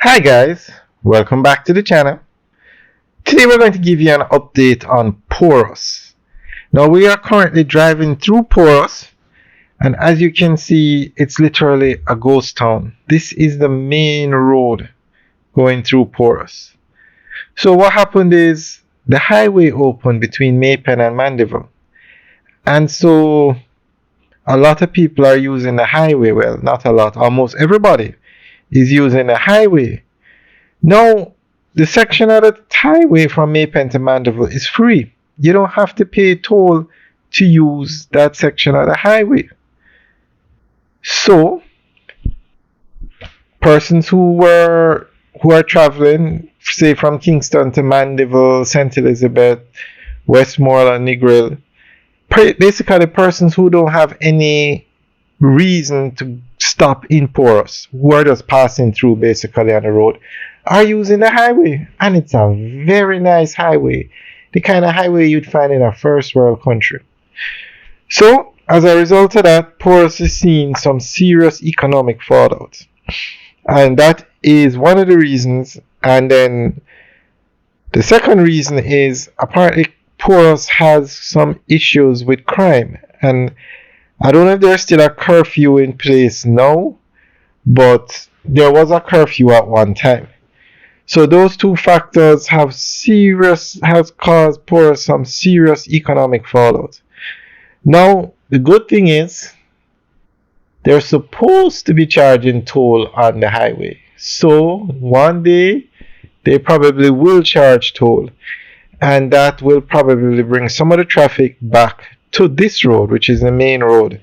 Hi guys, welcome back to the channel. Today we're going to give you an update on Porus. Now we are currently driving through Porus, and as you can see, it's literally a ghost town. This is the main road going through Porus. So what happened is the highway opened between Maypen and Mandeville, and so a lot of people are using the highway. Well, not a lot, almost everybody is using the highway. Now, the section of the highway from Maypen to Mandeville is free. You don't have to pay toll to use that section of the highway. So, persons who are traveling, say from Kingston to Mandeville, St. Elizabeth, Westmoreland, Negril, basically persons who don't have any reason to stop in Porus, who are just passing through basically on the road, are using the highway. And it's a very nice highway, the kind of highway you'd find in a first world country. So as a result of that, Porus is seeing some serious economic fallout, and that is one of the reasons. And then the second reason is apparently Porus has some issues with crime, and I don't know if there's still a curfew in place now, but there was a curfew at one time. So those two factors have caused Porus some serious economic fallout. Now, the good thing is they're supposed to be charging toll on the highway. So one day they probably will charge toll, and that will probably bring some of the traffic back to this road, which is the main road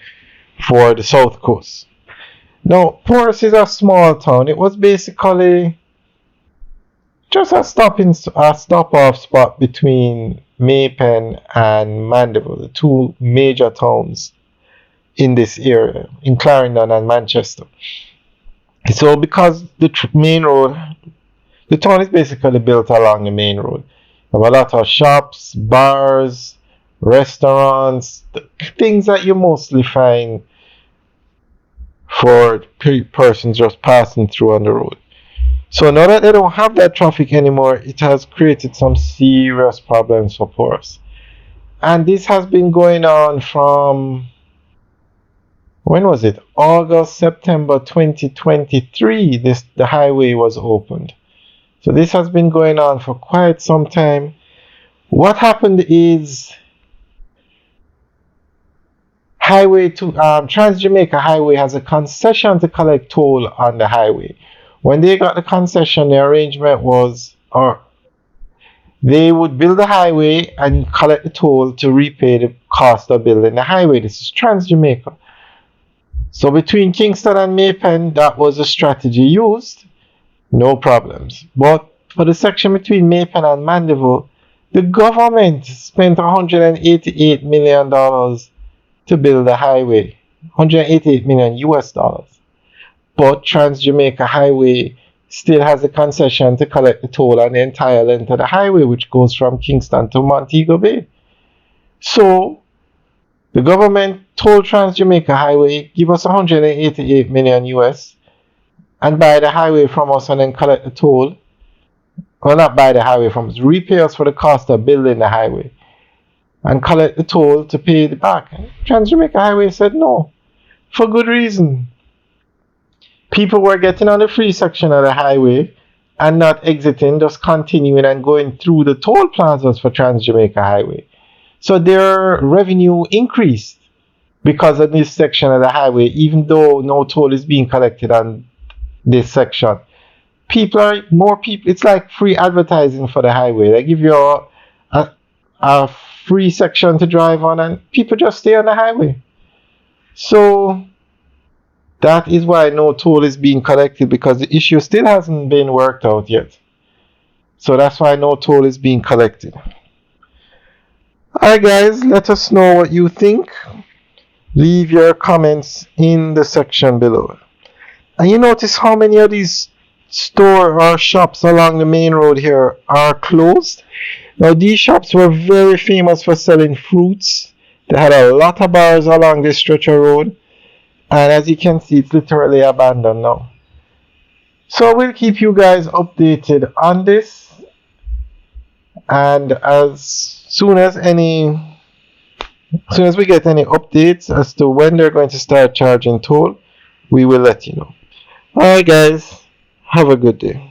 for the south coast. Now, Porus is a small town. It was basically just a stop-off spot between Maypen and Mandeville, the two major towns in this area, in Clarendon and Manchester. So because the main road, the town is basically built along the main road. There are a lot of shops, bars, restaurants, things that you mostly find for persons just passing through on the road. So now that they don't have that traffic anymore, it has created some serious problems for Porus. And this has been going on from, when was it? August, September 2023, the highway was opened. So this has been going on for quite some time. What happened is Trans-Jamaica Highway has a concession to collect toll on the highway. When they got the concession, the arrangement was, or they would build the highway and collect the toll to repay the cost of building the highway. This is Trans-Jamaica. So between Kingston and Maypen, that was the strategy used. No problems. But for the section between Maypen and Mandeville, the government spent $188 million to build the highway. $188 million US dollars. But Trans-Jamaica Highway still has a concession to collect the toll on the entire length of the highway, which goes from Kingston to Montego Bay. So the government told Trans-Jamaica Highway, give us $188 million US and buy the highway from us and then collect the toll. Well, not buy the highway from us, repay us for the cost of building the highway and collect the toll to pay it back. Trans-Jamaica Highway said no, for good reason. People were getting on the free section of the highway and not exiting, just continuing and going through the toll plazas for Trans-Jamaica Highway. So their revenue increased because of this section of the highway, even though no toll is being collected on this section. More people, it's like free advertising for the highway. They give you a free section to drive on, and people just stay on the highway. So that is why no toll is being collected, because the issue still hasn't been worked out yet. So that's why no toll is being collected. Alright guys, let us know what you think. Leave your comments in the section below. And you notice how many of these stores or shops along the main road here are closed? Now these shops were very famous for selling fruits. They had a lot of bars along this stretch of road. And as you can see, it's literally abandoned now. So we'll keep you guys updated on this, and as soon as we get any updates as to when they're going to start charging toll, we will let you know. Alright guys, have a good day.